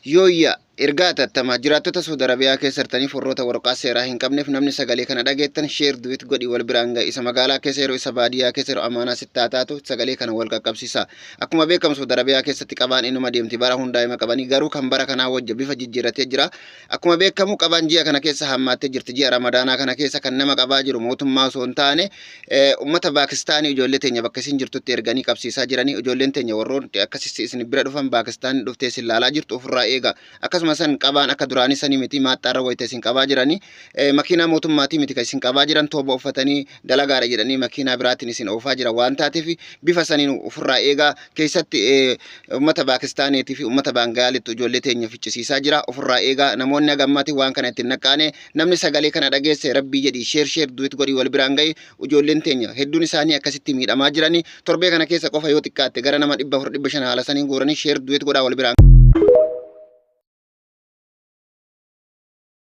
Yooyya ergaa tattamaa jiraattota Saudi Arabiyaa keessatti forroota waraqaa seeraa hin qabneef namni sagalee kana dhageettan sheer duwit godhi wal biraan ga'a isa magaalaa keessa yeroo isa baadiyyaa keessa yeroo amaanaa sittaa taatu sagalee kana wal qaqqabsiisa. Akkuma beekamu Saudi Arabiyaa keessatti qabaan inuma deemti bara hundaa'ima qabanii garuu kan bara kanaa wajja bifa jijjiiratee jira. Akkuma beekamu qabaan ji'a kana keessa hammaattee jirti ji'a Ramadaanaa kana keessa kan nama qabaa jiru mootummaa osoo hin taane uummata Paakistaanii ijoollee teenya bakka isin jirtutti erganii qabsiisaa jiranii ijoolleen teenya warroon akkasitti isin bira dhufan Paakistaanii dhuftee isin laalaa jirtu ofirraa eega. Akkasuma san qabaan akka duraanii sanii miti maaxxaarra wayita isin qabaa jiranii makiinaa mootummaatii miti kan isin qabaa jiran tooba uffatanii dalagaadha jedhanii makiinaa biraatiin isin oofaa jira waan taateef bifa saniin ofirraa eegaa keessatti uummata Paakistaaniitii fi uummata Baangaalitti ijoollee teenya ficcisiisaa jira ofirraa eegaa namoonni hagammaatii waan kana ittiin naqqaane namni sagalee kana dhageesse rabbii jedhi sheer duwit godhi wal biraan ga'i ijoolleen teenya hedduun isaanii akkasitti miidhamaa jiranii torbee kana keessa qofa yoo xiqqaatte gara nama 400 haala saniin gooranii sheer duwit godhaa wal biraan